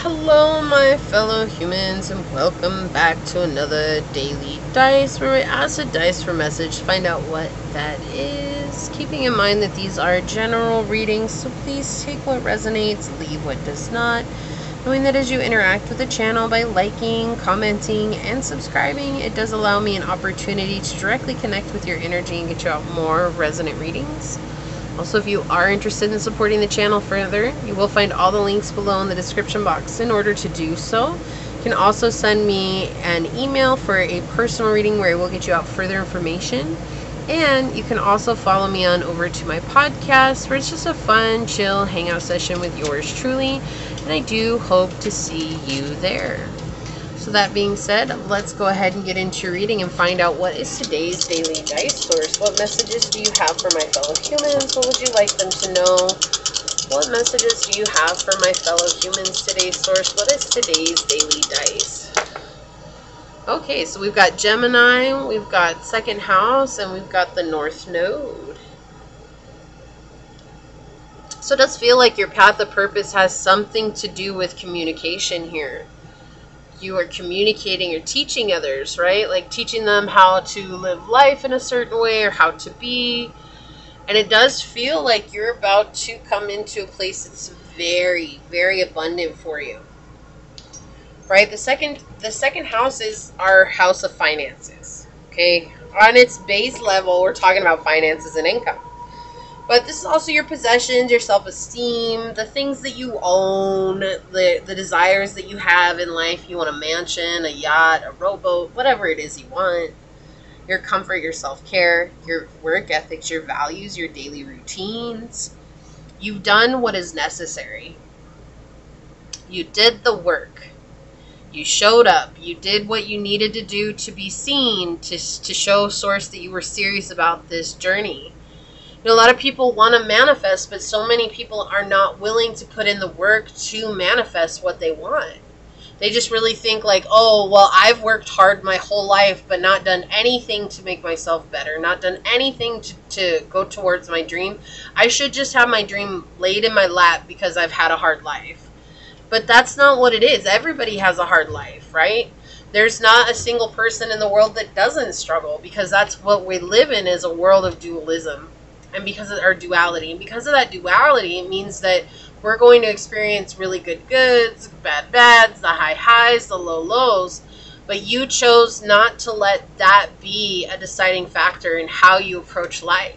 Hello, my fellow humans, and welcome back to another daily dice where we ask a dice for message to find out what that is. Keeping in mind that these are general readings, so please take what resonates, leave what does not. Knowing that as you interact with the channel by liking, commenting, and subscribing, it does allow me an opportunity to directly connect with your energy and get you out more resonant readings. Also, if you are interested in supporting the channel further, you will find all the links below in the description box in order to do so. You can also send me an email for a personal reading where I will get you out further information. And you can also follow me on over to my podcast where it's just a fun, chill hangout session with yours truly. And I do hope to see you there. So that being said, let's go ahead and get into your reading and find out what is today's daily dice source. What messages do you have for my fellow humans? What would you like them to know? What messages do you have for my fellow humans today's source? What is today's daily dice? Okay, so we've got Gemini, we've got second house, and we've got the North Node. So it does feel like your path of purpose has something to do with communication here. You are communicating or teaching others, right? Like teaching them how to live life in a certain way or how to be. And it does feel like you're about to come into a place that's very, very abundant for you. Right? The second house is our house of finances. Okay? On its base level, we're talking about finances and income. But this is also your possessions, your self-esteem, the things that you own, the desires that you have in life. You want a mansion, a yacht, a rowboat, whatever it is you want. Your comfort, your self-care, your work ethics, your values, your daily routines. You've done what is necessary. You did the work. You showed up. You did what you needed to do to be seen, to show Source that you were serious about this journey. You know, a lot of people want to manifest, but so many people are not willing to put in the work to manifest what they want. They just really think like, oh, well, I've worked hard my whole life, but not done anything to make myself better, not done anything to go towards my dream. I should just have my dream laid in my lap because I've had a hard life. But that's not what it is. Everybody has a hard life, right? There's not a single person in the world that doesn't struggle, because that's what we live in, is a world of dualism. And because of our duality, and because of that duality, it means that we're going to experience really good goods, bad bads, the high highs, the low lows. But you chose not to let that be a deciding factor in how you approach life.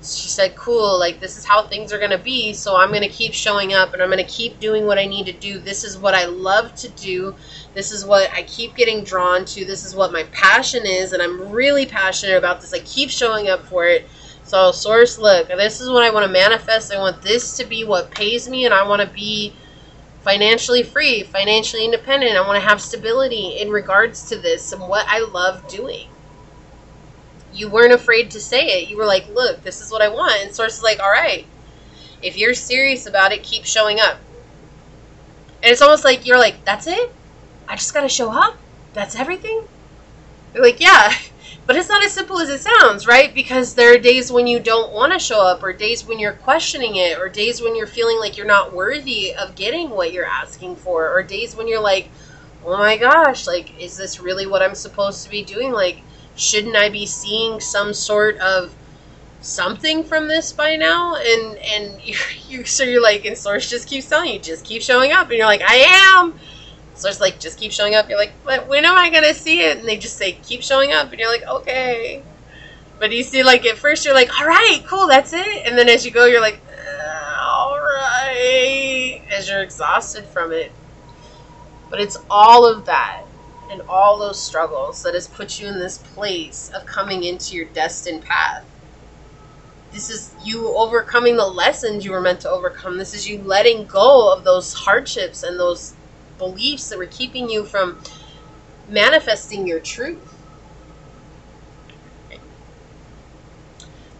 She said, cool, like this is how things are going to be, so I'm going to keep showing up and I'm going to keep doing what I need to do. This is what I love to do. This is what I keep getting drawn to. This is what my passion is, and I'm really passionate about this. I keep showing up for it. So, Source, look, this is what I want to manifest. I want this to be what pays me, and I want to be financially free, financially independent. I want to have stability in regards to this and what I love doing. You weren't afraid to say it. You were like, look, this is what I want. And Source is like, all right, if you're serious about it, keep showing up. And it's almost like you're like, that's it? I just got to show up? That's everything? You're like, yeah. But it's not as simple as it sounds, right? Because there are days when you don't want to show up, or days when you're questioning it, or days when you're feeling like you're not worthy of getting what you're asking for, or days when you're like, oh my gosh, like, is this really what I'm supposed to be doing? Like, shouldn't I be seeing some sort of something from this by now? And so you're like, and Source just keeps telling you, just keep showing up. And you're like, I am. So it's like, just keep showing up. You're like, but when am I going to see it? And they just say, keep showing up. And you're like, okay. But you see, like, at first you're like, all right, cool, that's it. And then as you go, you're like, all right, as you're exhausted from it. But it's all of that and all those struggles that has put you in this place of coming into your destined path. This is you overcoming the lessons you were meant to overcome. This is you letting go of those hardships and those beliefs that were keeping you from manifesting your truth.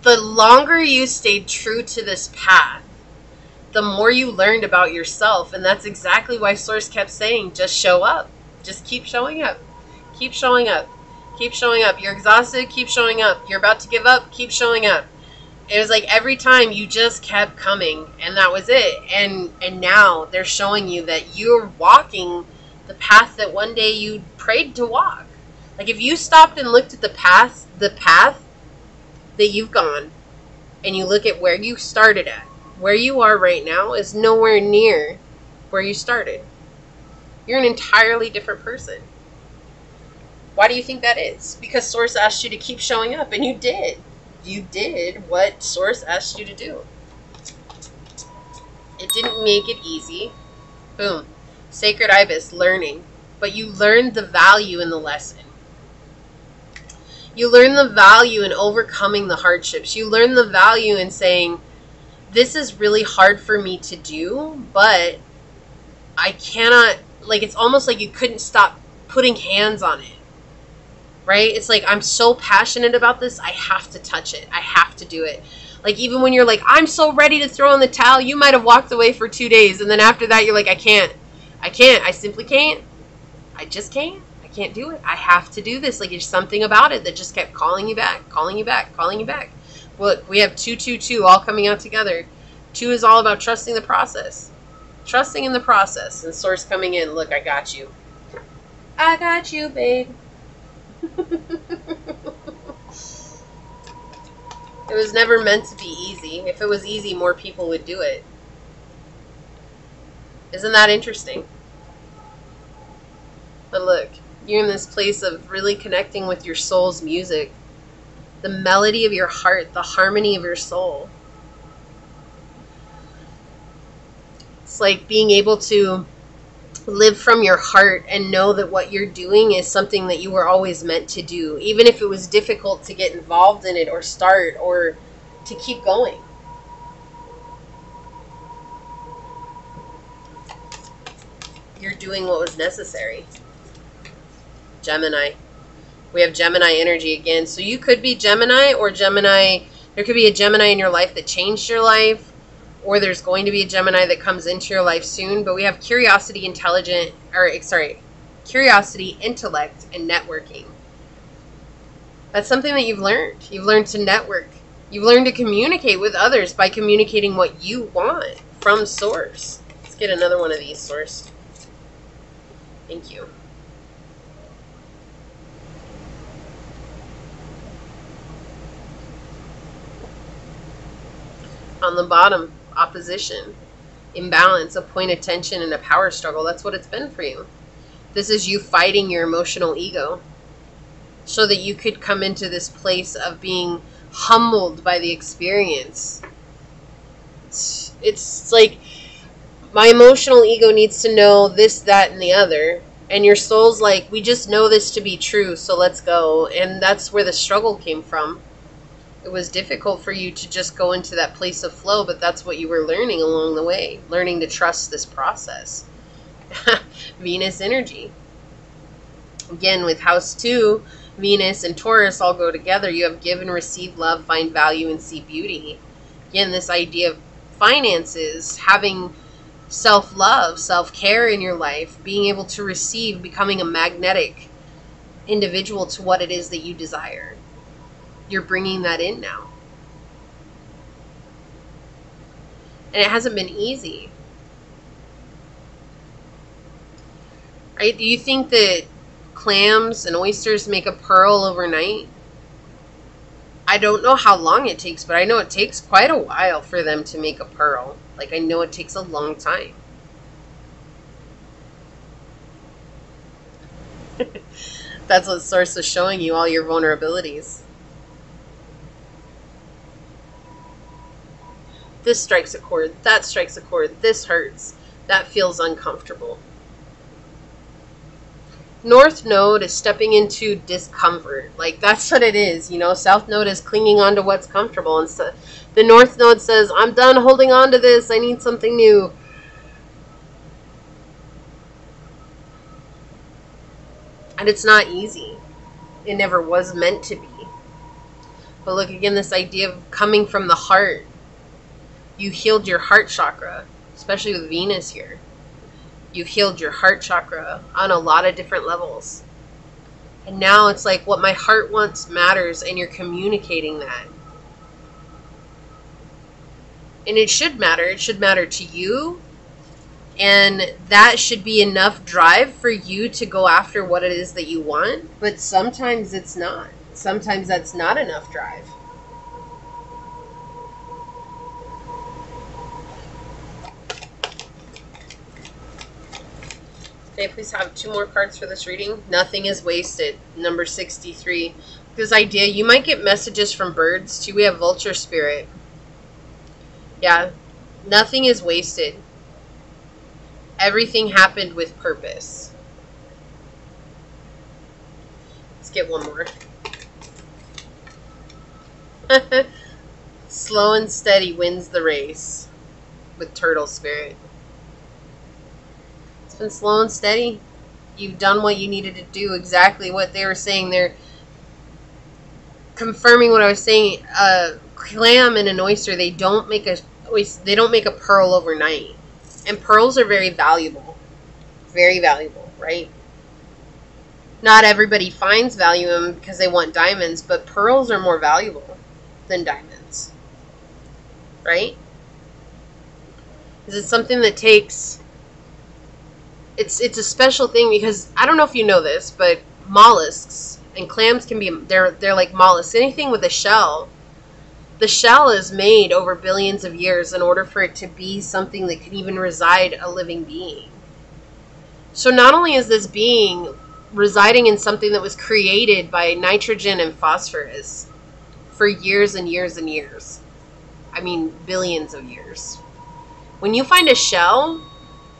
The longer you stayed true to this path, the more you learned about yourself. And that's exactly why Source kept saying, just show up. Just keep showing up. Keep showing up. Keep showing up. You're exhausted, keep showing up. You're about to give up, keep showing up. It was like every time you just kept coming, and that was it. And now they're showing you that you're walking the path that one day you prayed to walk. Like if you stopped and looked at the path that you've gone, and you look at where you started at, where you are right now is nowhere near where you started. You're an entirely different person. Why do you think that is? Because Source asked you to keep showing up, and you did. You did what Source asked you to do. It didn't make it easy. Boom. Sacred Ibis, learning. But you learned the value in the lesson. You learn the value in overcoming the hardships. You learn the value in saying, this is really hard for me to do, but I cannot, like, it's almost like you couldn't stop putting hands on it, right? It's like, I'm so passionate about this, I have to touch it. I have to do it. Like, even when you're like, I'm so ready to throw in the towel, you might have walked away for 2 days, and then after that, you're like, I can't. I simply can't. I just can't. Can't do it. I have to do this. Like there's something about it that just kept calling you back, calling you back, calling you back. Look, we have 222 all coming out together. 2 is all about trusting the process. Trusting in the process. And Source coming in. Look, I got you. I got you, babe. It was never meant to be easy. If it was easy, more people would do it. Isn't that interesting? But look, you're in this place of really connecting with your soul's music, the melody of your heart, the harmony of your soul. It's like being able to live from your heart and know that what you're doing is something that you were always meant to do, even if it was difficult to get involved in it or start or to keep going. You're doing what was necessary. Gemini. We have Gemini energy again. So you could be Gemini or Gemini. There could be a Gemini in your life that changed your life, or there's going to be a Gemini that comes into your life soon. But we have curiosity, curiosity, intellect, and networking. That's something that you've learned. You've learned to network. You've learned to communicate with others by communicating what you want from Source. Let's get another one of these, Source. Thank you. On the bottom, opposition, imbalance, a point of tension, and a power struggle. That's what it's been for you. This is you fighting your emotional ego so that you could come into this place of being humbled by the experience. It's like my emotional ego needs to know this, that, and the other. And your soul's like, we just know this to be true, so let's go. And that's where the struggle came from. It was difficult for you to just go into that place of flow, but that's what you were learning along the way. Learning to trust this process. Venus energy. Again, with house 2, Venus and Taurus all go together. You have give and receive love, find value, and see beauty. Again, this idea of finances, having self-love, self-care in your life, being able to receive, becoming a magnetic individual to what it is that you desire. You're bringing that in now. And it hasn't been easy. Right? Do you think that clams and oysters make a pearl overnight? I don't know how long it takes, but I know it takes quite a while for them to make a pearl. Like, I know it takes a long time. That's what Source is showing you, all your vulnerabilities. This strikes a chord, that strikes a chord, this hurts, that feels uncomfortable. North Node is stepping into discomfort. Like, that's what it is, you know. South Node is clinging on to what's comfortable. And so the North Node says, I'm done holding on to this. I need something new. And it's not easy. It never was meant to be. But look, again, this idea of coming from the heart. You healed your heart chakra, especially with Venus here. You've healed your heart chakra on a lot of different levels. And now it's like what my heart wants matters, and you're communicating that. And it should matter. It should matter to you. And that should be enough drive for you to go after what it is that you want. But sometimes it's not. Sometimes that's not enough drive. Okay, please have 2 more cards for this reading. Nothing is wasted. Number 63. This idea, you might get messages from birds too. We have vulture spirit. Yeah, nothing is wasted. Everything happened with purpose. Let's get one more. Slow and steady wins the race with turtle spirit. It's been slow and steady. You've done what you needed to do, exactly what they were saying. They're confirming what I was saying. A clam and an oyster, they don't make a pearl overnight. And pearls are very valuable. Very valuable, right? Not everybody finds value in them because they want diamonds, but pearls are more valuable than diamonds. Right? Because it's something that takes... It's a special thing because, I don't know if you know this, but mollusks and clams can be... They're like mollusks. Anything with a shell... The shell is made over billions of years in order for it to be something that can even reside a living being. So not only is this being residing in something that was created by nitrogen and phosphorus for years and years and years. I mean, billions of years. When you find a shell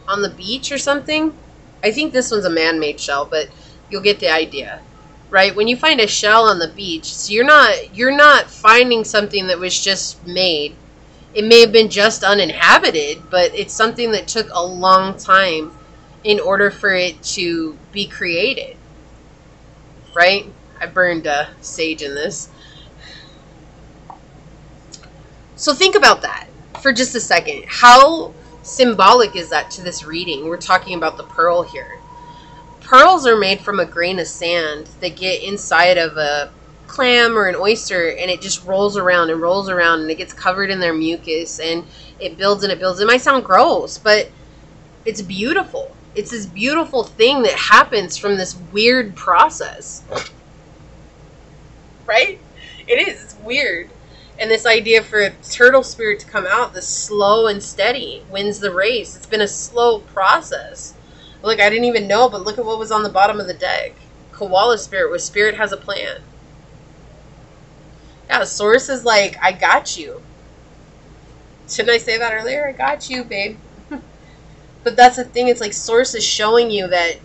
on the beach or something, I think this one's a man-made shell, but you'll get the idea. Right? When you find a shell on the beach, so you're not finding something that was just made. It may have been just uninhabited, but it's something that took a long time in order for it to be created. Right? I burned sage in this. So think about that for just a second. How symbolic is that to this reading? We're talking about the pearl here. Pearls are made from a grain of sand that get inside of a clam or an oyster, and it just rolls around and rolls around, and it gets covered in their mucus, and it builds and it builds. It might sound gross, but it's beautiful. It's this beautiful thing that happens from this weird process. Right? It is. It's weird. And this idea for a turtle spirit to come out, this slow and steady, wins the race. It's been a slow process. Look, I didn't even know, but look at what was on the bottom of the deck. Koala spirit, where spirit has a plan. Yeah, Source is like, I got you. Shouldn't I say that earlier? I got you, babe. But that's the thing. It's like Source is showing you that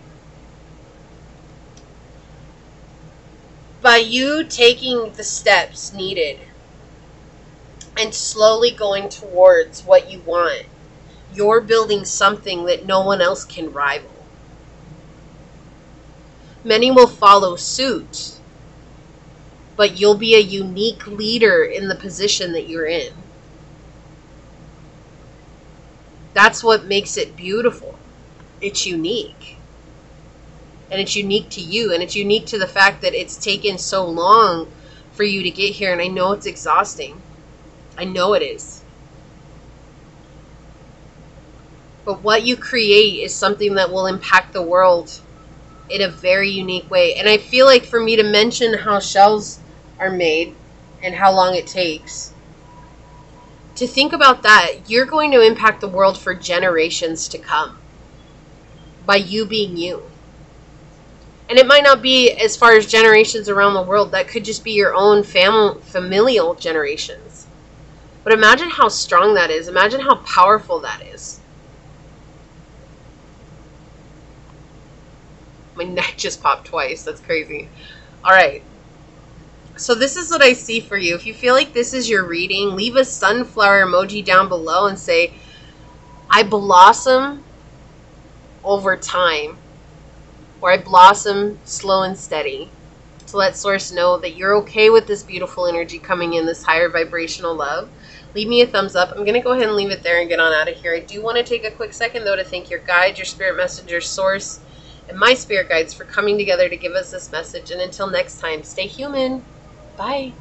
by you taking the steps needed and slowly going towards what you want, you're building something that no one else can rival. Many will follow suit, but you'll be a unique leader in the position that you're in. That's what makes it beautiful. It's unique. And it's unique to you, and it's unique to the fact that it's taken so long for you to get here, and I know it's exhausting. I know it is. But what you create is something that will impact the world in a very unique way. And I feel like for me to mention how shells are made and how long it takes, to think about that, you're going to impact the world for generations to come by you being you. And it might not be as far as generations around the world. That could just be your own familial generations. But imagine how strong that is. Imagine how powerful that is. My neck just popped twice. That's crazy. All right. So this is what I see for you. If you feel like this is your reading, leave a sunflower emoji down below and say, I blossom over time. Or I blossom slow and steady. To let Source know that you're okay with this beautiful energy coming in, this higher vibrational love. Leave me a thumbs up. I'm going to go ahead and leave it there and get on out of here. I do want to take a quick second, though, to thank your guide, your spirit messenger, Source, and my spirit guides for coming together to give us this message. And until next time, stay human. Bye.